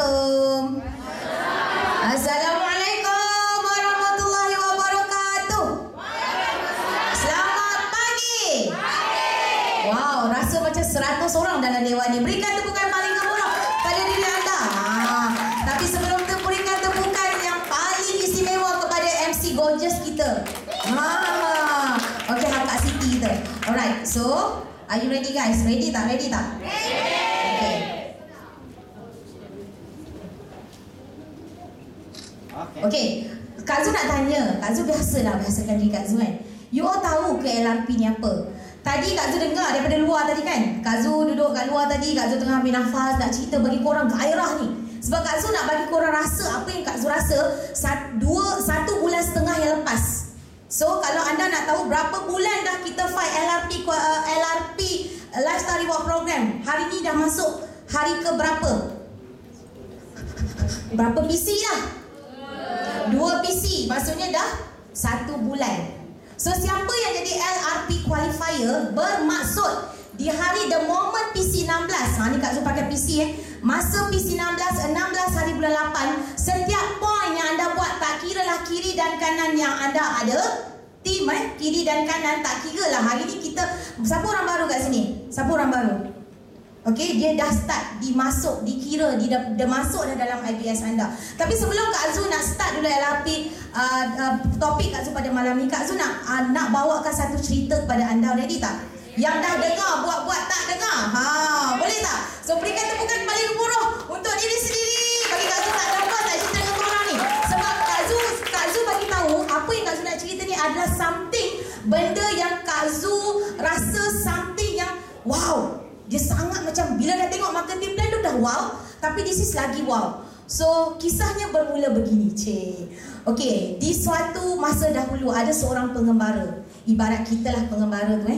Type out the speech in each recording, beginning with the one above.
Assalamualaikum. Assalamualaikum warahmatullahi wabarakatuh. Selamat pagi. Wow, rasa macam 100 orang dalam dewan ni. Berikan tepukan paling gemuruh pada diri anda. Tapi sebelum tu, berikan tepukan yang paling istimewa kepada MC gorgeous kita. Okay, Kak Siti kita. Alright, so are you ready guys? Ready tak? Ready tak? Okay. Okay, Kak Zu nak tanya. Kak Zu biasalah biasakan diri Kak Zu kan. You all tahu ke LRP ni apa? Tadi Kak Zu dengar daripada luar tadi kan. Kak Zu duduk kat luar tadi, Kak Zu tengah ambil nafas nak cerita bagi korang gairah ni. Sebab Kak Zu nak bagi korang rasa apa yang Kak Zu rasa 1 bulan setengah yang lepas. So kalau anda nak tahu berapa bulan dah kita fight LRP Lifestyle Reward Program, hari ni dah masuk hari ke berapa? Berapa PC dah? 2 PC, maksudnya dah 1 bulan. So siapa yang jadi LRP qualifier bermaksud di hari the moment PC 16, ni Kak Zu pakai PC masa PC 16 hari bulan 8, setiap poin yang anda buat, tak kira lah kiri dan kanan yang anda ada, tim kiri dan kanan, tak kira lah. Hari ni kita, siapa orang baru kat sini? Siapa orang baru? Okay, dia dah start dimasuk, dikira, dia masuk dah dalam IBS anda. Tapi sebelum Kak Zu nak start dulu LRP topik Kak Zu pada malam ni, Kak Zu nak bawakan satu cerita kepada anda. Ready tak? Yang dah dengar, buat-buat tak dengar. Boleh tak? So berikan tepukan paling gemuruh untuk diri sendiri. Bagi Kak Zu tak dapat nak cerita dengan korang ni. Sebab Kak Zu bagi tahu apa yang Kak Zu nak cerita ni adalah something, benda yang Kak Zu rasa something yang wow. Dia sangat macam bila dah tengok marketing plan tu dah wow, tapi this is lagi wow. So kisahnya bermula begini, Okay, di suatu masa dahulu ada seorang pengembara. Ibarat kita lah pengembara tu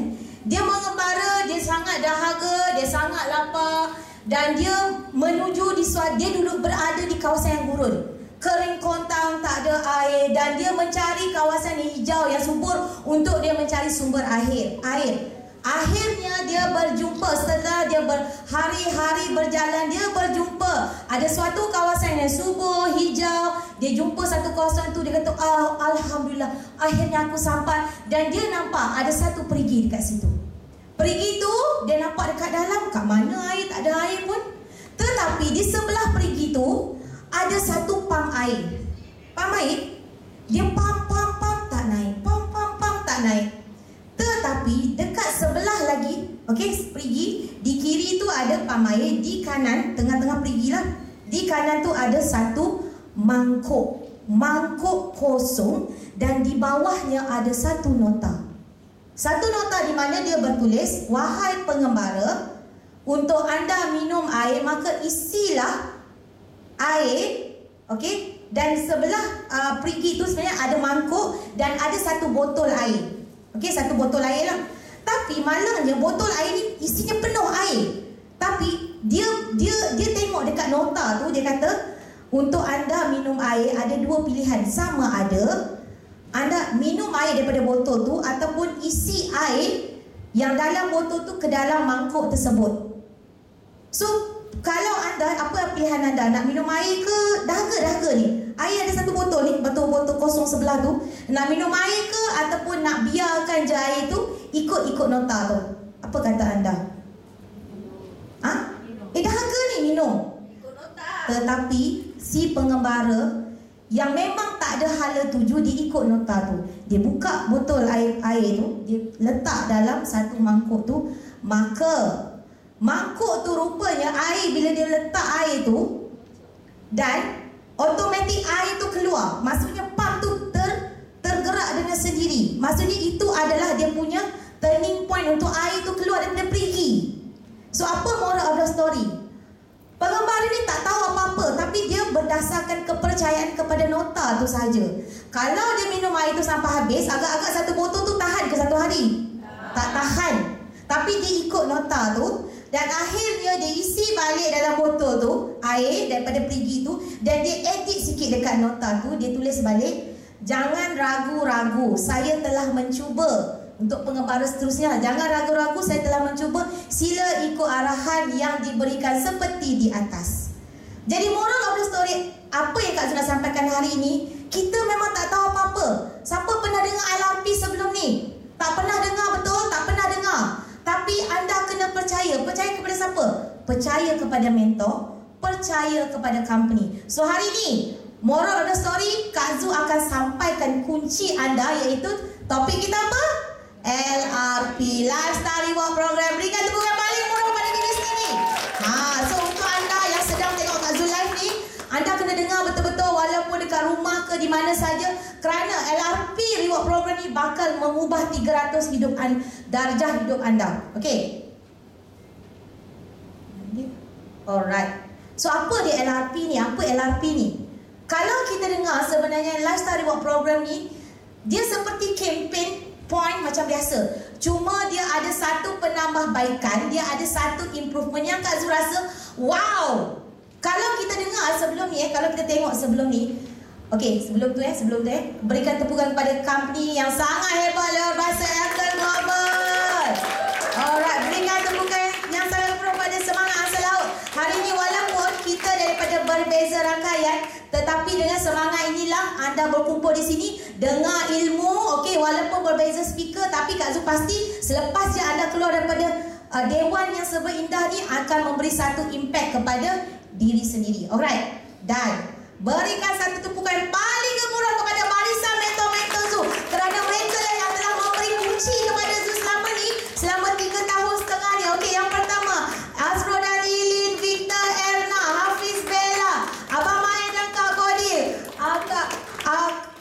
Dia mengembara, dia sangat dahaga, dia sangat lapar, dan dia menuju dia dulu berada di kawasan yang gurun, kering kontang, tak ada air, dan dia mencari kawasan yang hijau yang subur untuk dia mencari sumber air. Akhirnya dia berjumpa, setelah dia berhari-hari berjalan, dia berjumpa ada suatu kawasan yang subur, hijau. Dia jumpa satu kawasan tu, dia kata, Alhamdulillah, akhirnya aku sampai. Dan dia nampak ada satu perigi dekat situ. Perigi tu, dia nampak dekat dalam, kat mana air, tak ada air pun. Tetapi di sebelah perigi tu, ada satu pam air. Pam air, dia pam tak naik, pam tak naik. Tetapi dekat sebelah lagi, perigi, di kiri tu ada pam air, di kanan, tengah-tengah perigi lah, di kanan tu ada satu mangkuk kosong, dan di bawahnya ada satu nota. Satu nota di mana dia bertulis, wahai pengembara, untuk anda minum air, maka isilah air, dan sebelah perigi tu sebenarnya ada mangkuk dan ada satu botol air. Satu botol air lah. Tapi malangnya botol air ni isinya penuh air. Tapi dia tengok dekat nota tu, dia kata, untuk anda minum air ada 2 pilihan. Sama ada anda minum air daripada botol tu, ataupun isi air yang dalam botol tu ke dalam mangkuk tersebut. So kalau anda, apa pilihan anda? Nak minum air ke dahaga ni? Air ada satu botol ni, botol kosong sebelah tu. Nak minum air ke, ataupun nak biarkan je air tu ikut nota tu? Apa kata anda? Dahaga ni minum. Tetapi si pengembara yang memang tak ada hala tuju, dia ikut nota tu. Dia buka botol air tu, dia letak dalam satu mangkuk tu. Maka mangkuk tu rupanya air, bila dia letak air tu, dan automatik air tu keluar. Maksudnya pump tu tergerak dengan sendiri. Maksudnya itu adalah dia punya turning point untuk air tu keluar daripada perigi. So apa moral of the story? Pengembara ni tak tahu apa-apa, tapi dia berdasarkan kepercayaan kepada nota tu saja. Kalau dia minum air tu sampai habis, agak-agak satu botol tu tahan ke 1 hari? Tak tahan. Tapi dia ikut nota tu, dan akhirnya dia isi balik dalam botol tu air daripada perigi tu, dan dia edit sikit dekat nota tu. Dia tulis balik, jangan ragu-ragu, saya telah mencuba. Untuk pengembara seterusnya, jangan ragu-ragu, saya telah mencuba, sila ikut arahan yang diberikan seperti di atas. Jadi moral story apa yang Kak Zul nak sampaikan hari ini, kita memang tak tahu apa-apa. Siapa pernah dengar LRP sebelum ni? Tak pernah dengar, betul? Tak pernah dengar. Tapi anda kena percaya. Percaya kepada siapa? Percaya kepada mentor, percaya kepada company. So hari ni, moral of the story, Kak Zul akan sampaikan kunci anda, iaitu topik kita apa? LRP, Lifestyle Reward Program. Berikan tepukan paling murah pada diri sendiri. So untuk anda yang sedang tengok Kak Zul live ni, anda kena dengar betul-betul walaupun dekat rumah ke di mana saja, kerana LRP Reward Program ni bakal mengubah 300 darjah hidup anda. Okay? Alright. So apa dia LRP ni? Apa LRP ni? Kalau kita dengar sebenarnya Lifestyle Reward Program ni, dia seperti campaign point macam biasa. Cuma dia ada satu penambahbaikan, dia ada satu improvement yang Kak Zul rasa, wow! Kalau kita dengar sebelum ni, kalau kita tengok sebelum ni, sebelum tu, berikan tepukan kepada company yang sangat hebat luar biasa, Elkan Global. Alright, berikan tepukan yang sangat kepada semangat asal laut. Hari ni walaupun kita daripada berbeza rangkaian, tetapi dengan semangat inilah anda berkumpul di sini, dengar ilmu, walaupun berbeza speaker, tapi Kak Zul pasti selepas je anda keluar daripada dewan yang serba indah ni akan memberi satu impact kepada diri sendiri. Alright. Dan berikan satu tepukan yang paling gemuruh kepada barisan mentor-mentor Zul, kerana mereka lah yang telah memberi kunci kepada Zul selama ni, selama 3 tahun setengah ni. Yang pertama, Azro dan Lilin, Victor, Erna, Hafiz, Bella, Abang Main dan Kak Godil,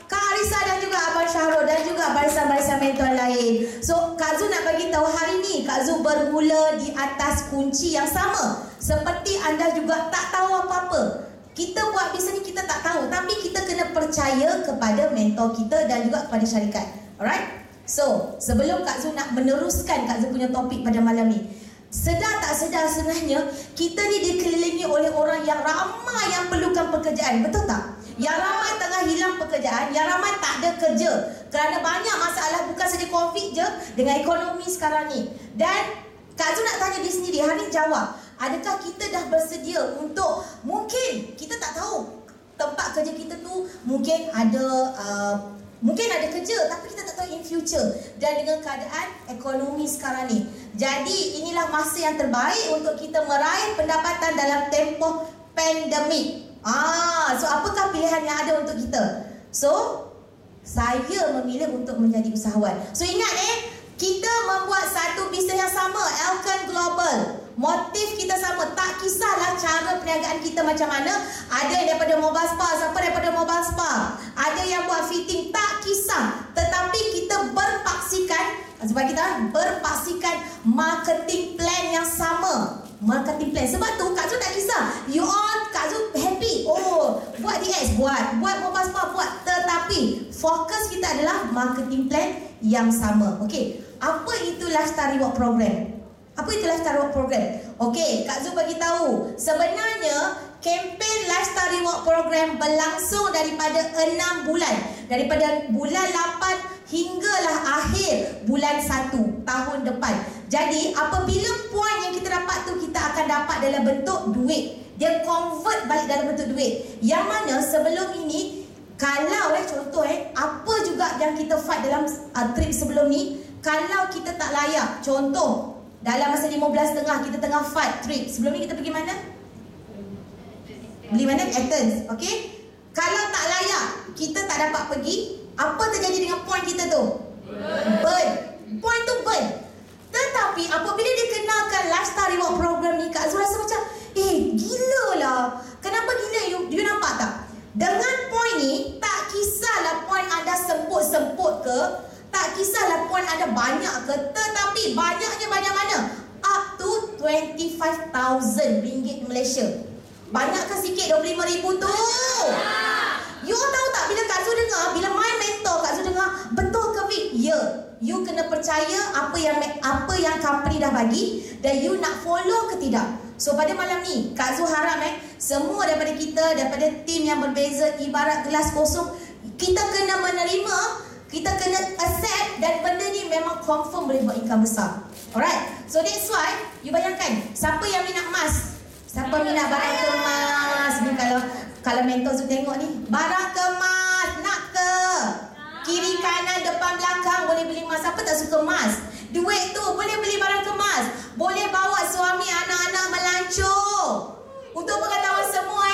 Kak Arisa dan juga Abang Syahrul, dan juga barisan-barisan mentor lain. So Kak Zul nak bagi tahu hari ni, Kak Zul bermula di atas kunci yang sama. Seperti anda juga tak tahu apa-apa. Kita buat bisnes ni kita tak tahu, tapi kita kena percaya kepada mentor kita dan juga kepada syarikat. Alright? So, sebelum Kak Zul nak meneruskan Kak Zul punya topik pada malam ni, sedar tak sedar sebenarnya kita ni dikelilingi oleh orang yang ramai yang perlukan pekerjaan. Betul tak? Yang ramai tengah hilang pekerjaan, yang ramai tak ada kerja. Kerana banyak masalah, bukan saja COVID je, dengan ekonomi sekarang ni. Dan Kak Zul nak tanya diri sendiri, hari ni jawab. Adakah kita dah bersedia untuk, mungkin kita tak tahu tempat kerja kita tu mungkin ada kerja, tapi kita tak tahu in future. Dan dengan keadaan ekonomi sekarang ni, jadi inilah masa yang terbaik untuk kita meraih pendapatan dalam tempoh pandemik. So apakah pilihan yang ada untuk kita? So saya memilih untuk menjadi usahawan. So ingat kita membuat satu bisnes yang sama, Elkan Global. Motif kita sama, tak kisahlah cara perniagaan kita macam mana. Ada yang daripada mobile spa, siapa daripada mobile spa, ada yang buat fitting, tak kisah. Tetapi kita berpaksikan, sebab kita berpaksikan marketing plan yang sama. Marketing plan. Sebab tu Kak Zul tak kisah, you all, Kak Zul happy, buat DX, buat mobile spa, buat. Tetapi fokus kita adalah marketing plan yang sama. Apa itu Lifestyle Reward Program? Apa itu Lifestyle Reward Program? Kak Zul bagi tahu. Sebenarnya kempen Lifestyle Reward Program berlangsung daripada 6 bulan. Daripada bulan 8 hinggalah akhir bulan 1 tahun depan. Jadi apabila poin yang kita dapat tu, kita akan dapat dalam bentuk duit. Dia convert balik dalam bentuk duit. Yang mana sebelum ini, kalau contoh apa juga yang kita fight dalam trip sebelum ni, kalau kita tak layak, contoh dalam masa 15 setengah kita tengah fight trip. Sebelum ni kita pergi mana? Beli mana? Athens. Kalau tak layak, kita tak dapat pergi, apa terjadi dengan poin kita tu? Burn. Poin tu burn. Tetapi apabila dikenakan Lifestyle Reward Program ni, Kak Zul rasa macam, gila lah. Kenapa gila? You nampak tak? Dengan poin ni, tak kisahlah poin anda semput-semput ke, tak kisahlah poin anda banyak ke, tetapi banyaknya banyak mana? Up to 25,000 ringgit Malaysia. Banyak ke sikit 25,000 tu? You all tahu tak, bila Kak Zul dengar, bila my mentor Kak Zul dengar, betul ke Vic? Ya. You kena percaya apa yang company dah bagi, dan you nak follow ke tidak. So pada malam ni, Kak Zul harap semua daripada kita, daripada tim yang berbeza, ibarat gelas kosong, kita kena menerima, kita kena accept, dan benda ni memang confirm boleh buat income besar. Alright, so that's why you bayangkan, siapa yang minat emas, siapa minat barang kemas ni, kalau kalau mentor Zul tengok ni, barang kemas, nak ke? Kiri kanan depan belakang boleh beli emas. Siapa tak suka emas? Duit tu boleh beli barang kemas, boleh bawa suami anak-anak melancong. Untuk pengetahuan semua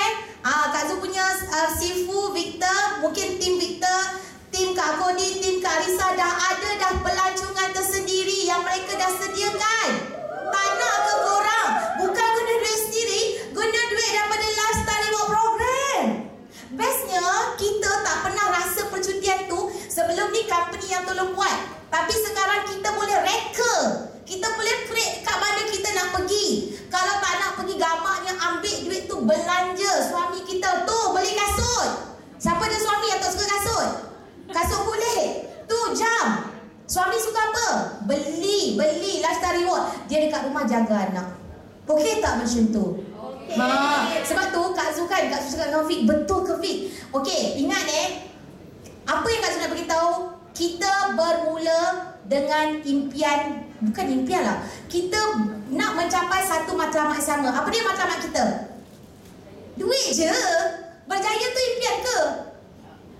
Kak Zul punya Sifu, Victor, mungkin tim Victor, tim Kak Kodi, tim Kak Risa dah ada dah pelancongan tersendiri yang mereka dah sediakan. Tak nak ke korang? Bukan guna duit sendiri, guna duit daripada Lifestyle Reward Program. Bestnya, kita tak pernah rasa percutian tu sebelum ni company yang tolong buat. Tapi sekarang kita boleh reka. Kita boleh create kat mana kita nak pergi. Kalau tak nak pergi gamaknya, ambil duit tu belanja suami kita. Tu, beli kasut. Siapa ada suami yang tak suka kasut? Kasut kulit. Tu, jam. Suami suka apa? Beli Lifestyle Reward. Dia dekat rumah jaga anak. Okey tak macam tu? Okay. Sebab tu Kak Zul kan, Kak Zul cakap dengan Fik, betul ke Fik? Okey, ingat apa yang Kak Zul nak beritahu? Kita bermula dengan impian, bukan impian lah, kita nak mencapai satu matlamat sama. Apa dia matlamat kita? Duit je. Berjaya tu impian ke?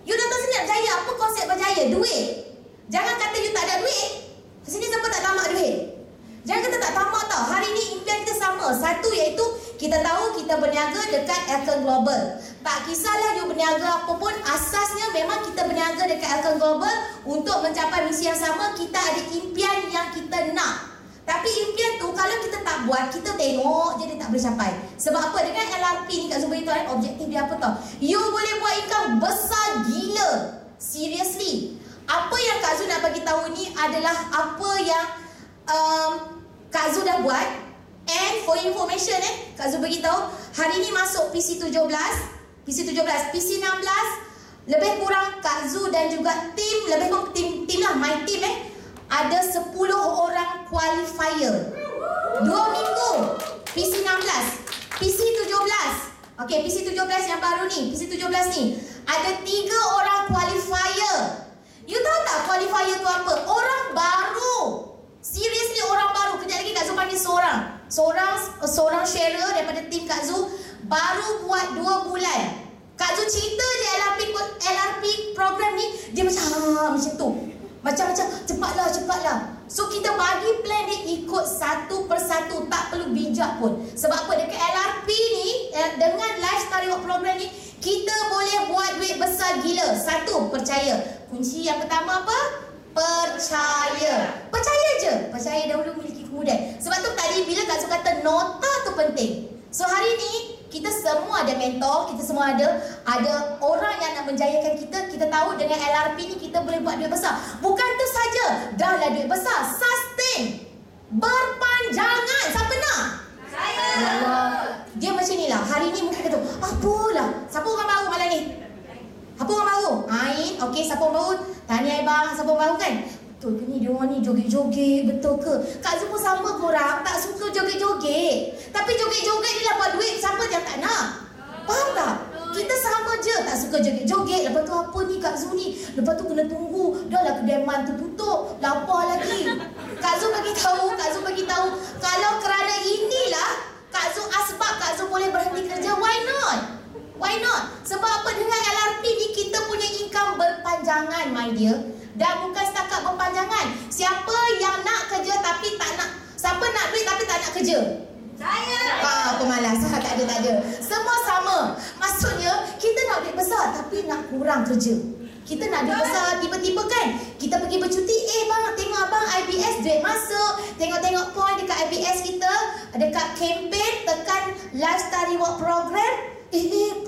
You datang sini nak berjaya, apa konsep berjaya? Duit. Jangan kata you tak ada duit. Sini siapa tak tamak duit? Jangan kata tak tamak tau. Hari ni impian kita sama. Satu iaitu kita tahu kita berniaga dekat Elkan Global. Tak kisahlah you berniaga apa pun, asasnya memang kita berniaga dekat Elkan Global untuk mencapai misi yang sama. Kita ada impian yang kita nak. Tapi impian tu kalau kita tak buat, kita tengok je dia tak boleh capai. Sebab apa? Dengan LRP ni Kak Zul beritahu objektif dia apa tau? You boleh buat income besar gila. Seriously. Apa yang Kak Zul nak bagi tahu ni adalah apa yang Kak Zul dah buat. And for information Kak Zul bagi tahu hari ni masuk PC17, PC16, lebih kurang Kak Zul dan juga tim, lebih kurang tim lah, my team ada 10 orang qualifier. 2 minggu PC16, PC17. Okey, PC17 yang baru ni, PC17 ni ada 3 orang qualifier. You tahu tak qualifier tu apa? Orang baru. Seriously, orang baru. Kejap lagi Kak Zul panggil seorang sharer daripada tim Kak Zul, baru buat 2 bulan. Kak Zul cerita je LRP program ni, dia macam tu. Macam cepatlah. So kita bagi plan dia ikut satu persatu, tak perlu bijak pun. Sebab apa? Dekat LRP ni, dengan Lifestyle Reward Program ni, kita boleh buat duit besar gila. Satu, percaya. Kunci yang pertama apa? Percaya. Percaya je. Percaya dahulu memiliki kemudahan. Sebab tu tadi bila Kak Zul kata nota tu penting. So hari ni kita semua ada mentor, kita semua ada orang yang nak menjayakan kita. Kita tahu dengan LRP ni kita boleh buat duit besar. Bukan tu saja, dah lah duit besar, sustain, berpanjangan. Siapa nak? Saya. Dia macam ni lah. Hari ni mungkin kata, apalah, siapa orang baru malam ni? Apa orang baru? Ain, okey, siapa orang baru? Tanya bang, siapa orang baru kan? Betul ke ni, dia orang ni joget-joget, betul ke? Kak Zul pun sama korang, tak suka joget-joget. Tapi joget-joget ni lah buat duit, siapa yang tak nak? Faham tak? Kita sama je, tak suka joget-joget. Lepas tu apa ni Kak Zul ni? Lepas tu kena tunggu, dah lah kedeman tu tutup, lapar lagi. Kak Zul bagi tahu, kalau kerana inilah Kak Zul asbab Kak Zul boleh berhenti kerja, why not? Why not? Sebab apa? Dengan LRP ni kita punya income berpanjangan, my dear. Dan bukan setakat berpanjangan. Siapa yang nak kerja tapi tak nak, siapa nak duit tapi tak nak kerja? Saya. Pemalas. Tak ada. Semua sama. Maksudnya kita nak duit besar tapi nak kurang kerja. Kita nak duit besar, tiba-tiba kan kita pergi bercuti, bang, tengok abang IBS duit masuk. Tengok point dekat IBS kita, dekat campaign tekan Lifestyle Reward Program.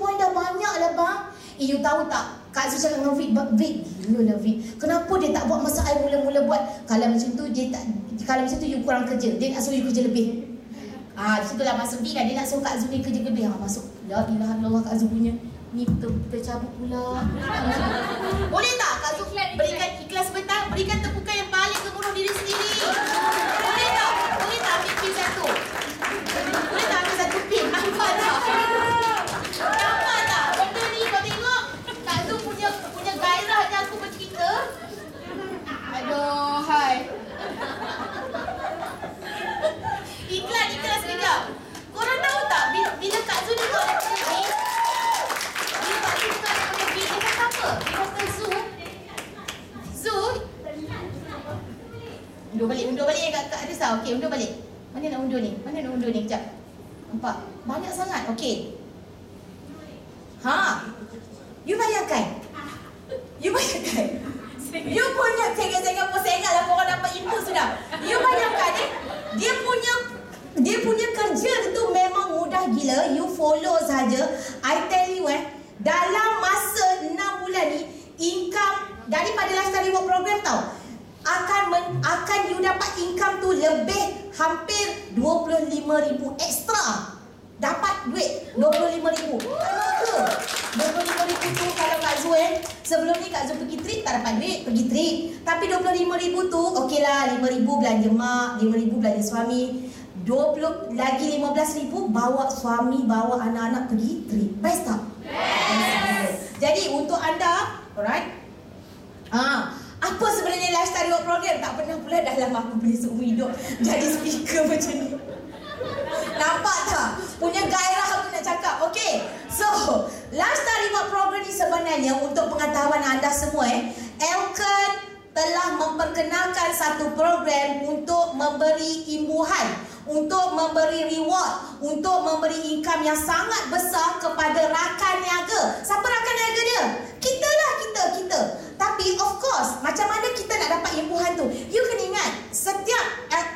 Point dah banyak lah bang. You tahu tak, Kak Zul cakap dengan Vic, gila lah Vic, kenapa dia tak buat masa I mula-mula buat? Kalau macam tu you kurang kerja, dia nak suruh you kerja lebih. Di situ lah masuk Vic lah, dia nak suruh Kak Zul ni kerja lebih. Masuk, la ilaha illallah, Kak Zul punya ni tercabut pula. Boleh tak Kak Zul berikan ikhlas sebentar, berikan tepukan yang paling gemuruh diri sendiri? Boleh tak ambil pin satu? Boleh tak ambil satu pin? Nampak tak? Benda ni kau tengok, Kak Zul punya gairah yang aku bercerita. Aduh, hai. Iklan sekejap. Korang tahu tak, bila Kak Zul ni buat macam ni, risau. Okey, undur balik. Mana nak undur ni? Mana nak undur ni? Kejap. Nampak? Banyak sangat. Okey. You bayangkan. You punya Singapore saya ingatlah korang dapat info sudah. You bayangkan dia punya kerja tu memang mudah gila. You follow saja. I tell you dalam masa 6 bulan ni, income daripada Lifestyle Reward Program tau, akan you dapat income tu lebih hampir 25,000 ekstra. Dapat duit 25,000. Kenapa ke? 25,000 tu kalau Kak Zu sebelum ni Kak Zu pergi trip tak dapat duit, pergi trip. Tapi 25,000 tu okeylah, 5,000 belanja mak, 5,000 belanja suami. 20 lagi 15,000 bawa suami, bawa anak-anak pergi trip. Best tak? Best. Jadi untuk anda, alright? Apa sebenarnya Lifestyle Reward Program? Tak pernah pula dalam aku boleh seumur hidup jadi speaker macam ni. Nampak tak? Punya gairah aku nak cakap. Okay, so Lifestyle Reward Program ni sebenarnya untuk pengetahuan anda semua Elkon telah memperkenalkan satu program untuk memberi imbuhan, untuk memberi reward, untuk memberi income yang sangat besar kepada rakan niaga. Siapa rakan niaga dia? Kita lah, kita. Tapi of course, macam mana kita nak dapat imbuhan tu? You kena ingat, setiap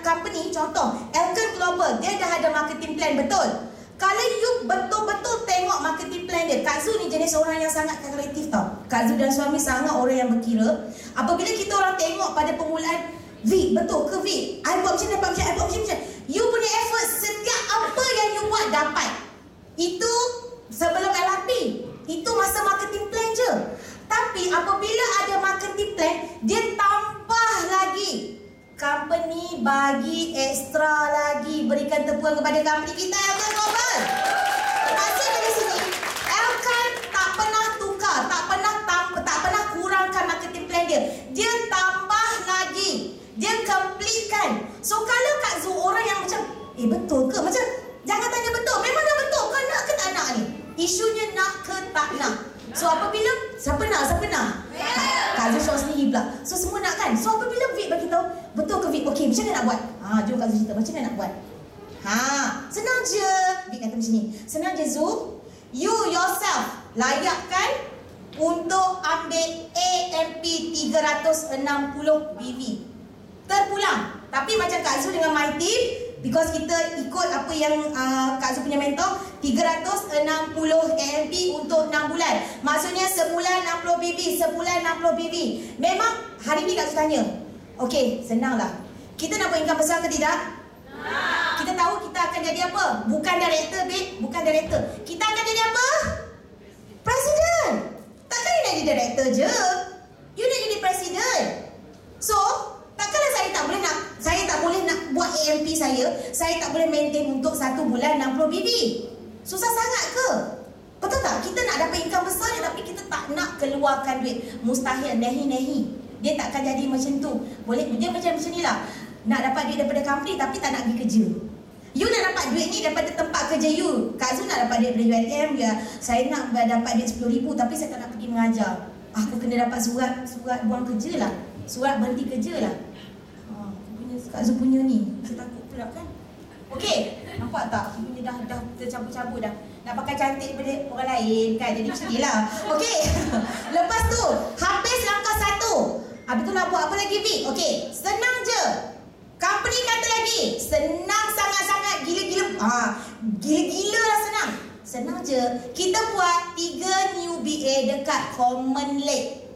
company, contoh Elkon Global, dia dah ada marketing plan, betul? Kalau you betul-betul tengok marketing plan dia, Kak Zu ni jenis orang yang sangat kreatif tau. Kak Zu dan suami sangat orang yang berkira. Apabila kita orang tengok pada permulaan, Vic, betul ke Vic? I buat macam ni, you punya effort, setiap apa yang you buat dapat. Itu sebelum LRP, itu masa marketing plan je. Tapi apabila ada marketing plan, dia tambah lagi. Company bagi ekstra lagi, berikan tepuan kepada company kita Elkon Global. Maksud dari sini, Elkon tak pernah tukar, tak pernah kurangkan marketing plan dia. Dia tambah lagi, dia completekan. So kalau Kak Zu orang yang macam, betul ke? Macam jangan tanya betul, memang dah betul. Kau nak ke tak nak ni? Isunya nak ke tak nak. So apabila siapa nak? Kak Zu show sendiri pula. So semua nak kan? So apabila Vic bagi tahu, betul ke Vic? Okey, macam mana nak buat? Jom Kak Zu cerita macam mana nak buat. Senang je. Vic kata macam ni. Senang je Zu. You yourself layakkan untuk ambil AMP 360 BV. Terpulang. Tapi macam Kak Zu dengan my team, because kita ikut apa yang Kak Zu punya mentor, 360 AMP untuk 6 bulan. Maksudnya sebulan 60 BB, sebulan 60 BB. Memang hari ni Kak Zu tanya, okey, senanglah. Kita nak buat income besar ke tidak? Kita tahu kita akan jadi apa? Bukan director, babe. Bukan director. Kita akan jadi apa? Presiden. Takkan you nak jadi director je. You nak jadi presiden. So, takkanlah saya tak boleh nak buat AMP saya tak boleh maintain untuk 1 bulan 60 BB. Susah sangat ke? Betul tak? Kita nak dapat income besar tapi kita tak nak keluarkan duit. Mustahil, nehi. Dia tak akan jadi macam tu. Boleh, dia macam ni lah. Nak dapat duit daripada company tapi tak nak pergi kerja. You nak dapat duit ni daripada tempat kerja you. Kak Zu nak dapat duit daripada UiTM ya. Saya nak dapat duit 10,000 tapi saya tak nak pergi mengajar. Aku kena dapat surat buang kerja lah. Surat berhenti kerja lah. Kak Zu punya ni, saya takut pula kan. Okey, nampak tak? Aku punya dah tercabut-cabut dah. Nak pakai cantik daripada orang lain kan. Jadi macam ni lah. Okey. Lepas tu, habis langkah 1. Habis tu nak buat apa lagi Vic? Okey, senang je. Company kata lagi, senang sangat-sangat, gila-gila. Gila-gila lah senang. Senang je. Kita buat 3 new BA dekat Common Lake.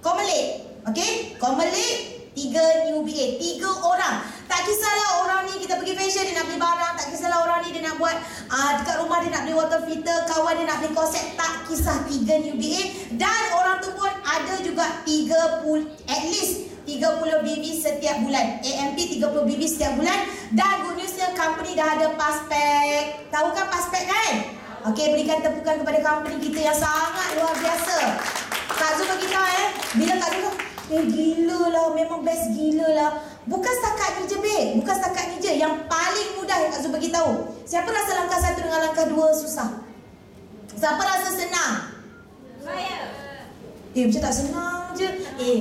Okey? Common Lake. 3 new BA, 3 orang. Tak kisahlah orang ni kita pergi fashion dia nak beli barang, tak kisahlah orang ni dia nak buat dekat rumah dia nak beli water filter, kawan dia nak beli korset, tak kisah, 3 new BA. Dan orang tu pun ada juga 30, at least 30 BB setiap bulan. AMP 30 BB setiap bulan. Dan good newsnya company dah ada Passpek. Tahu kan Passpek kan? Okey, berikan tepukan kepada company kita yang sangat luar biasa. Kak Zu bagi tahu bila Kak Zu gila lah, memang best gila lah. Bukan setakat ni je, babe. Bukan setakat ni je. Yang paling mudah yang Kak Zu bagi tahu. Siapa rasa langkah 1 dengan langkah 2 susah? Siapa rasa senang? Saya. Macam tak senang je.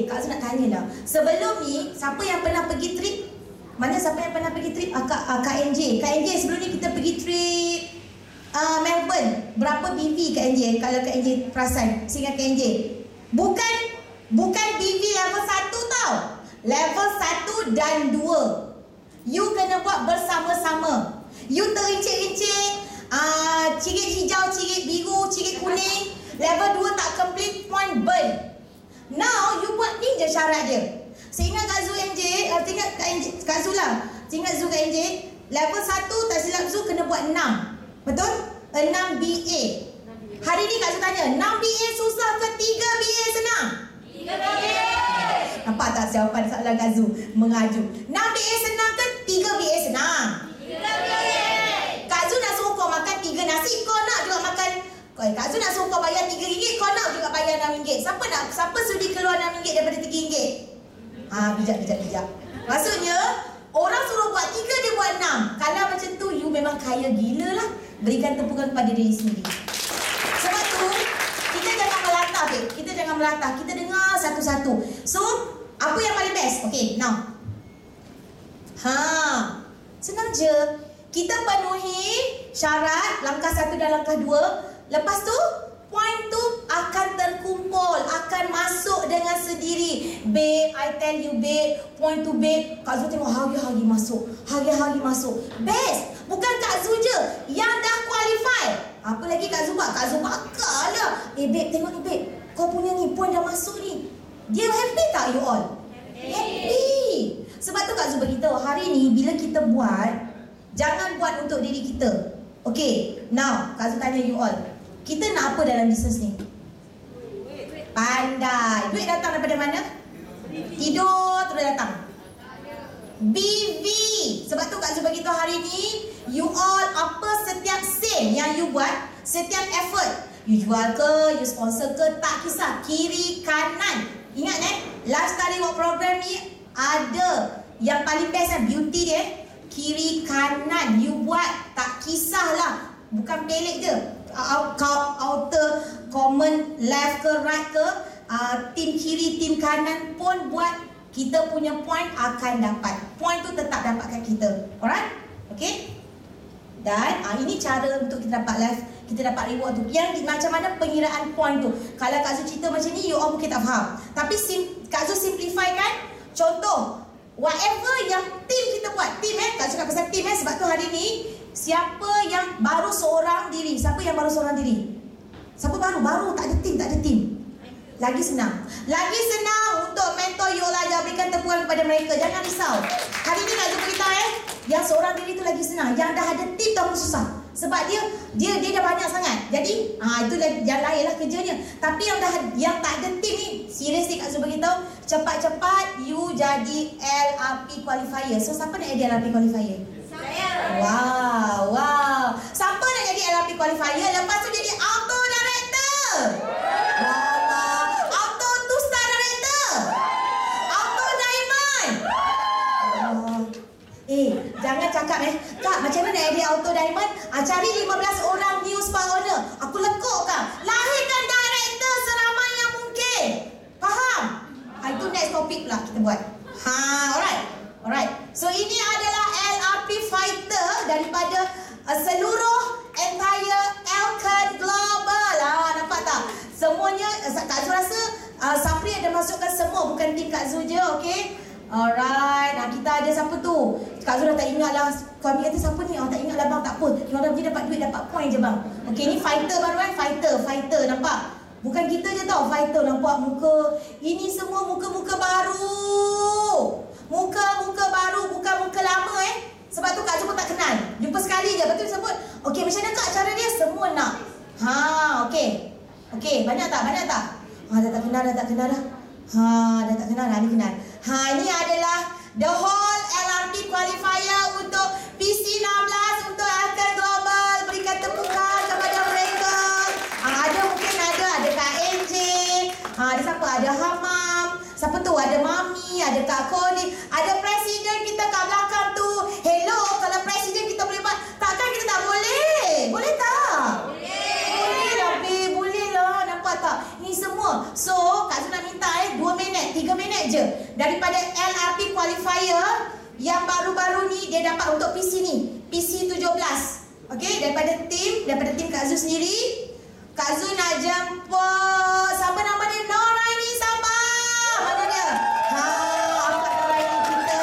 Kak Zu nak tanya lah. Sebelum ni, siapa yang pernah pergi trip? Mana siapa yang pernah pergi trip? KNJ. KNJ sebelum ni kita pergi trip Melbourne. Berapa BV KNJ? Kalau KNJ perasan, sehingga KNJ. Bukan BV level 1 tau. Level 1 dan 2. You kena buat bersama-sama. You terincik-rincik, cirit hijau, cirit biru, cirit kuning. Level 2 tak complete, point burn. Now you buat ni je syarat dia. Seingat Kak Zul NJ, ingat Kak Zul lah. Ingat Zul NJ, level 1 tak silap Zul kena buat 6. Betul? 6 BA. Hari ni Kak Zul tanya, 6 BA susah ke 3 BA senang? 3 BA. Nampak tak jawapan soalan Kak Zul? Mengaju. 6 BA senang ke 3 BA senang? 3 BA. Kak Zul nak suruh kau makan 3 nasi, kau nak juga makan. Kak Zul nak suruh kau bayar RM3, kau nak juga bayar RM6. Siapa sudi keluar RM6 daripada RM3? Bijak. Maksudnya, orang suruh buat 3, dia buat 6. Kalau macam tu, you memang kaya gila lah. Berikan tepukan kepada diri sendiri. Sebab tu, kita jangan melatah, babe. Kita jangan melatah. Kita dengar satu-satu. So, apa yang paling best? Okay, now. Senang je. Kita penuhi syarat langkah 1 dan langkah 2. Lepas tu, point tu akan terkumpul, akan masuk dengan sendiri. Babe, I tell you babe, point tu babe, Kak Zul tengok hari-hari masuk. Hari-hari masuk. Best. Bukan Kak Zul je yang dah qualify. Apa lagi Kak Zul buat? Kak Zul bakal lah. Babe, tengok ni babe, kau punya ni point dah masuk ni. Dia happy tak you all? Happy. Sebab tu Kak Zul beritahu, hari ni bila kita buat, jangan buat untuk diri kita. Okay, now Kak Zul tanya you all, kita nak apa dalam bisnes ni? Pandai. Duit datang daripada mana? Tidur terus datang. BV. Sebab tu Kak Zul beritahu hari ni, you all apa setiap sen yang you buat, setiap effort, you jual ke, you sponsor ke, tak kisah, kiri kanan. Ingat lifestyle reward program ni ada yang paling best beauty dia, kiri kanan you buat, tak kisahlah. Bukan pelik je, outer, common, left ke, right ke, tim kiri, tim kanan pun buat, kita punya point akan dapat. Point tu tetap dapatkan kita. Alright? Okay? Dan ini cara untuk kita dapat live, kita dapat reward tu. Yang macam mana pengiraan point tu. Kalau Kak Zul cerita macam ni, you all mungkin tak faham. Tapi Kak Zul simplify kan. Contoh, whatever yang tim kita buat. Tim Kak Zul cakap pasal tim sebab tu hari ni, siapa yang baru seorang diri? Siapa yang baru seorang diri? Siapa baru? Tak ada tim. Lagi senang untuk mentor you all aja. Berikan tepukan kepada mereka. Jangan risau. Hari ni Kak Zul beritahu yang seorang diri tu lagi senang. Yang dah ada tim tak susah. Sebab dia dah banyak sangat. Jadi itu yang lain lah kerjanya. Tapi yang tak ada tim ni, seriously Kak Zul beritahu, cepat-cepat you jadi LRP qualifier. So siapa nak jadi LRP qualifier? Saya. Wow. Siapa nak jadi LRP qualifier? Lepas tu jadi auto director. Auto 2-star director. Auto diamond. Jangan cakap Kak, macam mana nak jadi auto diamond? Cari 15 orang new spa owner. Aku lekuk Kak. Lahirkan director seramai yang mungkin. Faham? Itu next topic pula kita buat. Alright. So ini adalah LRP fighter daripada seluruh entire Elkan Global. Nampak tak? Semuanya Kak Zul rasa Sapri ada masukkan semua, bukan tim Kak Zul je, okey? Alright. Kita ada siapa tu? Kak Zul dah tak ingat lah. Kami kata siapa ni? Tak ingat lah bang, tak apa. Orang dia dapat duit, dapat point je bang. Okey, ni fighter baru fighter, nampak? Bukan kita je tau fighter, nampak muka. Ini semua muka-muka baru. Muka-muka baru, bukan muka lama Sebab tu Kak Zul pun tak kenal. Jumpa sekali je, betul sebut. Okey, macam mana Kak cara dia? Semua nak. Okey, banyak tak? Dah tak kenal dah. Dah tak kenal dah, ni kenal. Ini adalah the whole LRP qualifier untuk PC16 untuk Elkan Global. Berikan tepukan kepada mereka. Ada Kak NJ, ada siapa? Ada Hamam. Siapa tu? Ada Mami, ada Kak Kodi, ada presiden kita kat belakang tu. Hello, kalau presiden kita boleh buat, takkan kita tak boleh? Boleh tak? Boleh lah. Nampak tak? Ini semua. So, Kak Zul nak minta 2 minit, 3 minit je daripada LRP qualifier Yang baru-baru ni dia dapat untuk PC ni, PC 17. Okey, daripada tim Kak Zu sendiri. Kak Zu nak jemput, siapa nama dia? Noraini Sabah. Mana dia? Angkat Noraini, kita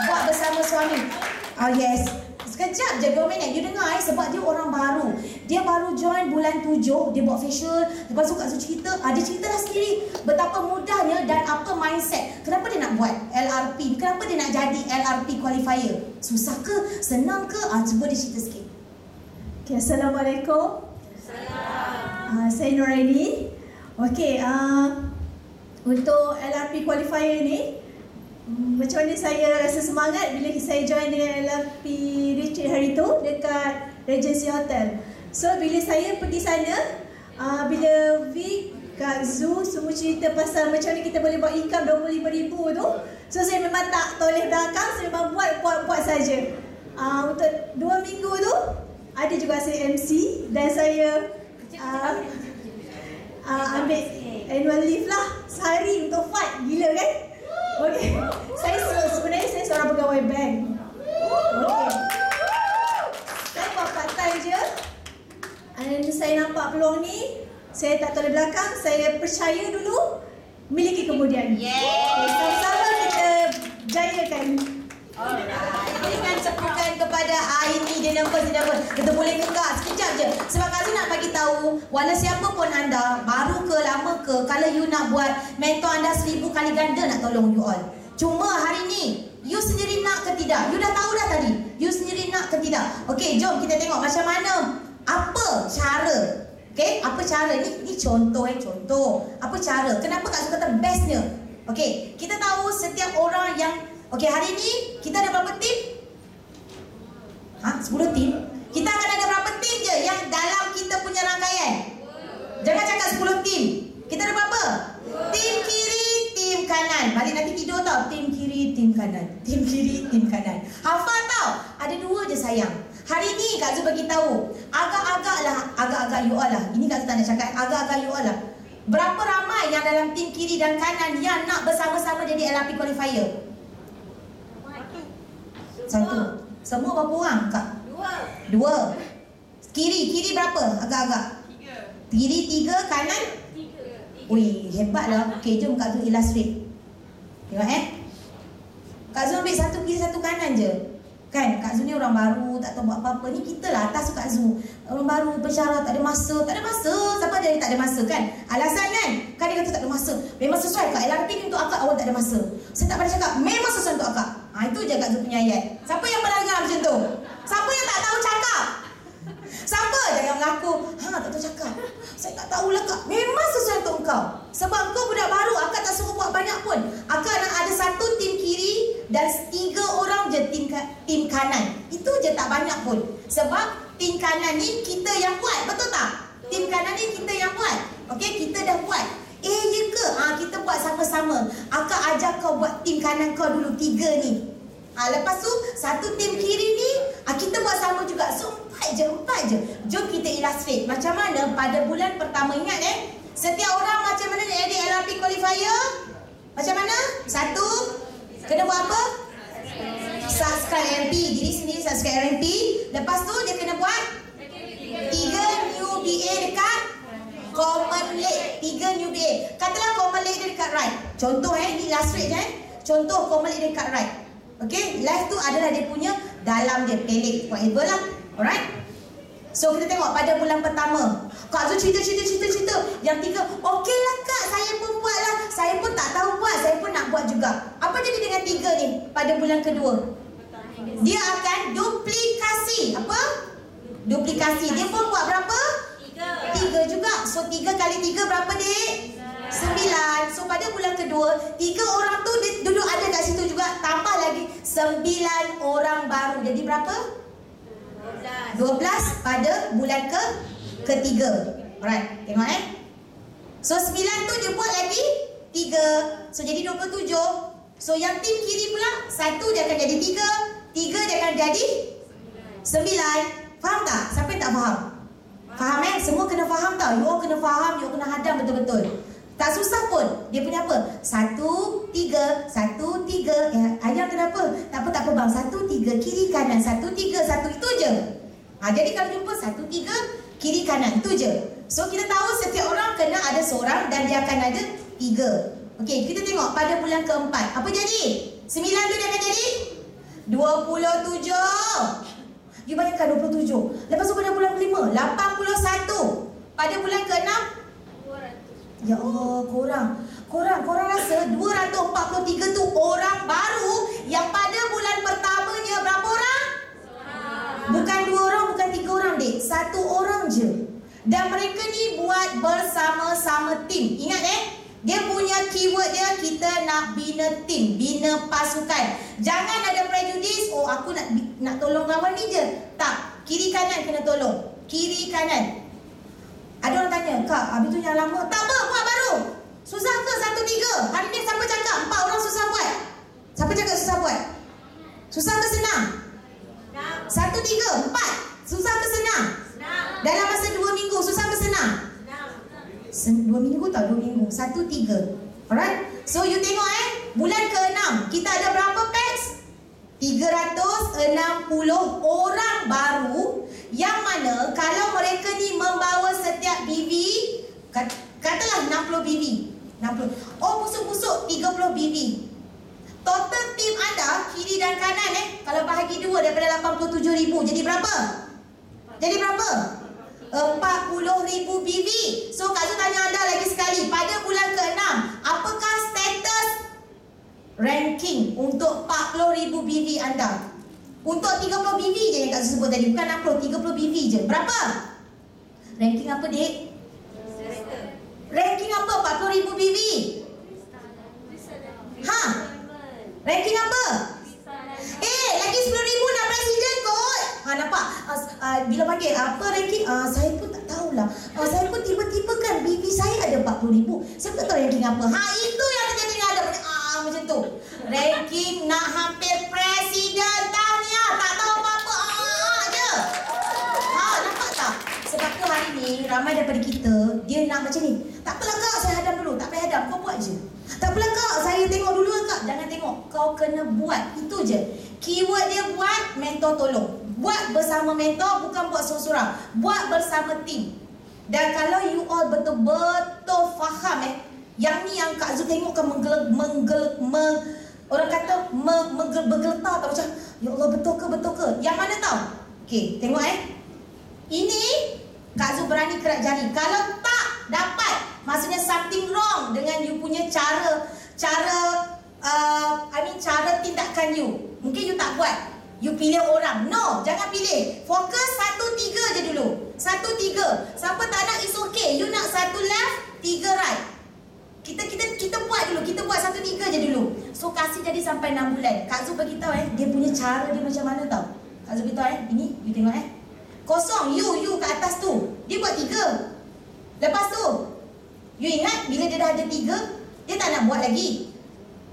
buat bersama suami. Oh yes. Sekejap je Gomenek, you dengar sebab dia orang baru. Dia baru join bulan 7, dia buat facial. Lepas tu Kak Zu cerita, dia ceritalah sendiri betapa mudahnya dan apa mindset. Kenapa dia nak buat LRP? Kenapa dia nak jadi LRP qualifier? Susah ke? Senang ke? Cuba dia cerita sikit. Okay, Assalamualaikum. Saya Noraini. Okay, untuk LRP qualifier ni, macam mana saya rasa semangat bila saya join dengan LRP retreat hari tu dekat Regency Hotel. So bila saya pergi sana, bila Vic, Kak Zu semua cerita pasal macam mana kita boleh buat income 25,000 tu, so saya memang tak toleh belakang, saya memang buat saja. Untuk 2 minggu tu ada juga saya MC dan saya ambil annual leave lah sehari untuk fight. Gila kan? Okay. Sebenarnya saya seorang pegawai bank. Okay. Saya buat part time je. And saya nampak peluang ni, saya tak toleh belakang, saya percaya dulu, miliki kemudian. Okay, sama-sama kita jayakan. Berikan tepukan kepada Aini, dia nervous. Kita boleh kekak sekejap je. Sebab Kak Zu nak bagi tahu, walau siapa pun anda, baru ke lama ke, kalau you nak buat mentor anda 1000 kali ganda nak tolong you all. Cuma hari ni, you sendiri nak ke tidak? You dah tahu dah tadi, you sendiri nak ke tidak? Okey, jom kita tengok macam mana, apa cara. Okey, apa cara ni contoh contoh. Apa cara? Kenapa Kak Zu kata bestnya? Okey, kita tahu setiap orang yang okey, hari ni kita ada berapa tim? 10 tim. Kita akan ada berapa tim je yang dalam kita punya rangkaian? Jangan cakap 10 tim. Kita ada berapa? Tim kiri, tim kanan. Balik nanti tidur tau. Tim kiri, tim kanan. Tim kiri, tim kanan. Hafal tau. Ada 2 je sayang. Hari ni Kak Zu bagi tahu. Agak-agak you all lah. Ini Kak Zu tak nak cakap. Agak-agak you all lah. Berapa ramai yang dalam tim kiri dan kanan yang nak bersama-sama jadi LRP qualifier? 1. Semua berapa orang Kak? 2. Kiri berapa? Agak-agak 3. Kiri 3, kanan 3. Wih, hebatlah. Okey, jom Kak Zu illustrate. Tengok Kak Zu ambil 1 kiri 1 kanan je. Kan, Kak Zu ni orang baru, tak tahu buat apa-apa. Ni kita lah atas tu Kak Zu. Orang baru bersyarah, tak ada masa. Siapa ada yang tak ada masa kan? Alasan kan? Kan dia kata tak ada masa. Memang sesuai Kak, LRP ni untuk akak, awak tak ada masa. Saya tak pernah cakap, memang sesuai untuk akak. Itu je Kak Zu punya ayat. Siapa yang pernah dengar macam tu? Siapa yang tak tahu cakap? Siapa? Jangan mengaku, tak tahu cakap. Saya tak tahulah Kak. Memang sesuai untuk engkau. Sebab engkau budak baru, akak tak suruh buat banyak pun. Akak nak ada 1 tim kiri dan 3 orang je tim kanan. Itu je, tak banyak pun. Sebab tim kanan ni kita yang buat, betul tak? Tim kanan ni kita yang buat. Okey, kita dah buat. Ya ke? Kita buat sama-sama. Akak ajar kau buat tim kanan kau dulu 3 ni. Lepas tu 1 tim kiri ni kita buat sama juga. So 4 je. Jom kita illustrate macam mana pada bulan pertama. Ingat setiap orang macam mana nak jadi LRP qualifier? Macam mana? 1, kena buat apa? Subscribe LRP. Diri sendiri subscribe LRP. Lepas tu dia kena buat 3 new BA dekat common lake. 3 new BA. Katalah common lake dia dekat right. Contoh ini illustrate je. Contoh common lake dia dekat right. Okay, left tu adalah dia punya dalam dia, pelik, whatever lah. Alright. So kita tengok pada bulan pertama, Kak Zu cerita. Yang 3, okey lah Kak, saya pun buat lah. Saya pun tak tahu buat, saya pun nak buat juga. Apa jadi dengan 3 ni pada bulan kedua? Dia akan duplikasi. Apa? Duplikasi. Dia pun buat berapa? 3 juga. So 3 kali 3 berapa dik? 9. So pada bulan kedua, 3 orang tu dia duduk ada kat situ juga. Tambah lagi 9 orang baru. Jadi berapa? 12 pada bulan ketiga. Alright, tengok So 9 tu dia buat lagi 3. So jadi 27. So yang tim kiri pula 1 dia akan jadi 3, 3 dia akan jadi 9. Faham tak? Siapa yang tak faham? Faham Semua kena faham tau. You all kena faham, you all kena hadam betul-betul. Tak susah pun. Dia punya apa? 1, 3, 1, 3. Ayah kenapa? Tak apa bang. 1, 3, kiri kanan. 1, 3, 1. Itu je. Jadi kalau jumpa 1, 3, kiri kanan. Itu je. So kita tahu setiap orang kena ada seorang dan dia akan ada 3. Okey, kita tengok pada bulan keempat. Apa jadi? 9 tu dia akan jadi 27. You bayangkan 27. Lepas tu pada bulan kelima 81. Pada bulan keenam 200. Ya Allah, korang rasa 243 tu orang baru yang pada bulan pertamanya berapa orang? Bukan 2 orang, bukan 3 orang, dek. 1 orang je. Dan mereka ni buat bersama-sama tim. Ingat dia punya keyword dia, kita nak bina tim, bina pasukan. Jangan ada prejudis, oh aku nak tolong lawan ni je. Tak, kiri kanan kena tolong. Kiri kanan. Ada orang tanya, Kak, habis tu yang lama. Tak apa, buat baru. Susah ke 1, 3? Hari ni siapa cakap 4 orang susah buat? Siapa cakap susah buat? Susah ke senang? 1, 3, 4. Susah ke senang? Dalam masa 2 minggu, susah ke senang? 2 minggu tau, 2 minggu. 1, 3. Alright? So you tengok bulan ke-6 kita ada berapa packs? 360 orang baru, yang mana kalau mereka ni membawa setiap BV, katalah 60 BV. 60. Oh, busuk-busuk 30 BV. Total tim anda kiri dan kanan kalau bahagi 2 daripada 87,000 jadi berapa? Jadi berapa? 40,000 BV. So Kak Zu tanya anda lagi sekali, pada bulan ke-6 apakah status ranking untuk 40,000 BV anda? Untuk 30 BV je yang Kak Zu sebut tadi, bukan 60, 30 BV je. Berapa? Ranking apa, dek? Ranking apa 40,000 BV? Ranking apa? Lagi 10,000 nak presiden kot. Nampak? Bila panggil apa ranking? Saya pun tak tahulah. Saya pun tiba-tiba kan BV saya ada 40,000. Saya tak tahu ranking apa. Itu yang terjadi ada macam tu. Ranking nak hampir presiden, tahniah. Tak tahu apa-apa je. Nampak tak? Sebab tu hari ni ramai daripada kita dia nak macam ni. Tak apalah Kak, saya hadam dulu. Tak payah hadam, kau buat je. Tak apalah Kak, saya tengok dulu Kak. Jangan tengok, kau kena buat. Itu je. Keyword dia buat, mentor tolong. Buat bersama mentor, bukan buat seorang-seorang. Buat bersama tim. Dan kalau you all betul-betul faham yang ni yang Kak Zu tengok kan orang kata bergeletar tau, macam ya Allah, betul ke? Yang mana tau? Okey, tengok ini Kak Zu berani kerak jari. Kalau tak dapat, maksudnya something wrong dengan you punya cara tindakan you. Mungkin you tak buat. You pilih orang. No, jangan pilih. Fokus 1, 3 je dulu. 1, 3. Siapa tak nak, is okay. You nak 1 left, 3 right. Kita buat dulu. Kita buat 1, 3 je dulu. So kasih jadi sampai 6 bulan. Kak Zu beritahu dia punya cara dia macam mana tau. Kak Zu beritahu ini, you tengok kosong, you kat atas tu. Dia buat 3. Lepas tu, you ingat bila dia dah ada 3, dia tak nak buat lagi.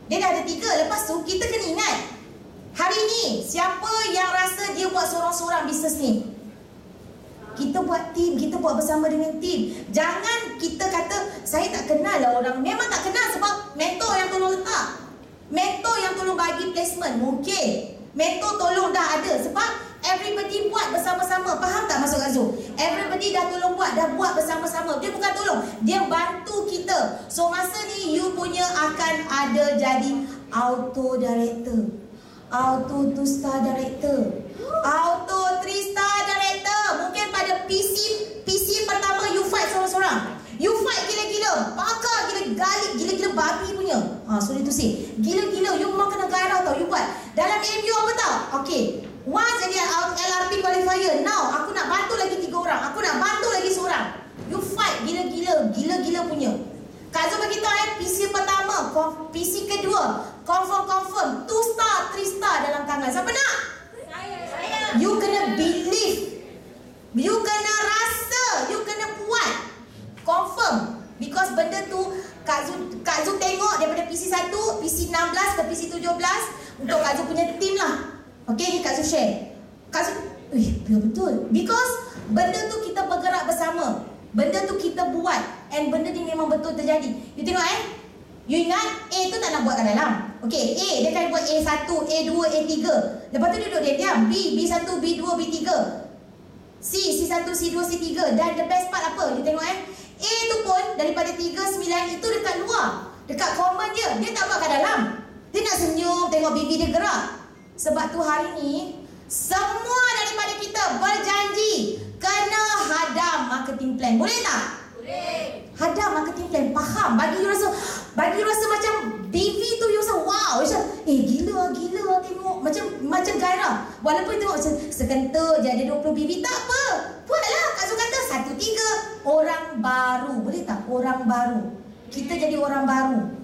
Dia dah ada 3. Lepas tu, kita kena ingat, hari ni, siapa yang rasa dia buat seorang-seorang bisnes ni? Kita buat tim, kita buat bersama dengan tim. Jangan kita kata, saya tak kenal lah orang. Memang tak kenal sebab mentor yang tolong letak. Mentor yang tolong bagi placement. Mungkin mentor tolong dah ada sebab everybody buat bersama-sama. Faham tak maksud Kak Zu? Everybody dah tolong buat, dah buat bersama-sama. Dia bukan tolong, dia bantu kita. So masa ni you punya akan ada jadi auto director, auto 2 star director, auto 3 star director. Mungkin pada PC pertama you fight seorang-seorang. You fight gila-gila, pakar gila-gila babi punya. Sorry to say, gila-gila. You memang kena gairah tau you buat. Dalam MU apa tau? Okay, once jadi LRP qualifier, now aku nak bantu lagi 3 orang, aku nak bantu lagi seorang. You fight gila-gila punya. Kak Zu beritahu PC pertama, PC kedua, confirm 2 star, 3 star dalam tangan. Siapa nak? Saya. You kena believe, you kena rasa, you kena buat. Confirm. Because benda tu Kak Zu tengok daripada PC 1, PC 16 ke PC 17 untuk Kak Zu punya team lah. Okay, ni Kak Zu share. Kak Zu, betul. Because benda tu kita bergerak bersama. Benda tu kita buat. And benda ni memang betul terjadi. You tengok you ingat A tu tak nak buat kat dalam. Okay, A dia akan buat A1, A2, A3. Lepas tu duduk dia diam. B1, B2, B3. C1, C2, C3. Dan the best part apa? You tengok A tu pun daripada 3, 9 itu dekat luar. Dekat komen dia. Dia tak buat kat dalam. Dia nak senyum tengok bibi dia gerak. Sebab tu hari ni semua daripada kita berjanji kena hadam marketing plan. Boleh tak? Boleh. Hadam marketing plan. Faham? Bagi you rasa macam BV tu you rasa wow. Macam gila tengok. Macam gairah. Walaupun tengok macam sekentut je ada 20 BV. Tak apa. Buatlah. Kak Zul kata 1, 3. Orang baru. Boleh tak? Orang baru. Kita jadi orang baru.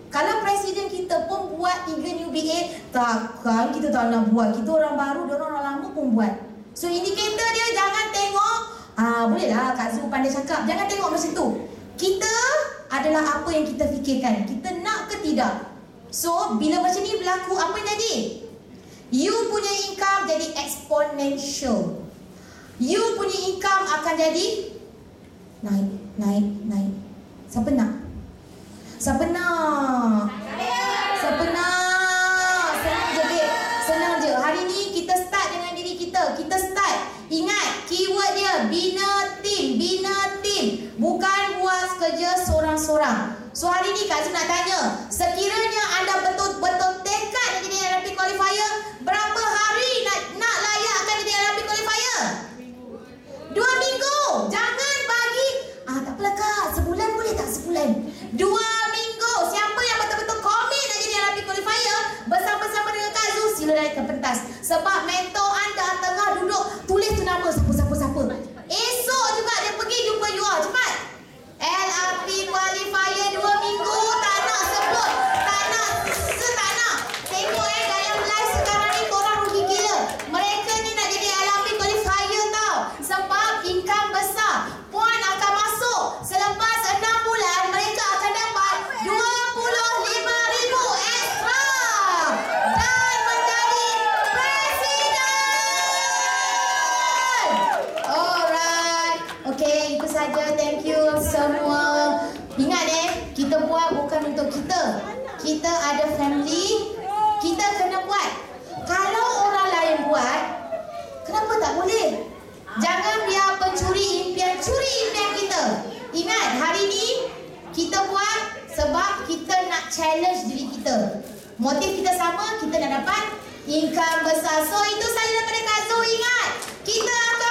Kalau presiden kita pun buat 3 new BA, takkan kita tak nak buat. Kita orang baru, dia orang lama pun buat. So indikator dia jangan tengok bolehlah Kak Zul pandai cakap. Jangan tengok macam tu. Kita adalah apa yang kita fikirkan. Kita nak ke tidak. So bila macam ni berlaku, apa yang jadi? You punya income jadi exponential. You punya income akan jadi naik. Siapa nak? Siapa nak? Siapa nak? Senang je. Hari ni kita start dengan diri kita. Kita start. Ingat keyword dia bina tim. Bukan buat kerja seorang-seorang. So hari ni Kak Zul nak tanya, sekiranya anda betul-betul tekad nak jadi LRP qualifier, berapa hari nak layakkan jadi LRP qualifier? 2 minggu. Jangan bagi tak apalah Kak, sebulan boleh tak? Sebulan 2 minggu. Siapa yang betul-betul komit nak jadi LRP qualifier bersama-sama dengan Kak Zul, sila naik ke pentas. Sebab mentor anda tengah duduk tulis tu nama siapa. Esok juga dia pergi jumpa you all. Cepat. LRP qualifier 2 minggu. Tak nak sebut. Tak nak. Tengok dalam live sekarang ni korang rugi gila. Mereka ni nak jadi LRP qualifier tau. Sebab income besar. Puan akan masuk. Selepas 6 bulan mereka akan dapat 25,000 extra. Dan menjadi presiden. Alright. Okay, itu saja. Thank you semua. Ingat kita buat bukan untuk kita. Kita ada family. Kita kena buat. Kalau orang lain buat, kenapa tak boleh? Jangan biar pencuri impian curi impian kita. Ingat, hari ni kita buat sebab kita nak challenge diri kita. Motif kita sama, kita nak dapat income besar. So itu saja daripada Kak Zul. Ingat, kita akan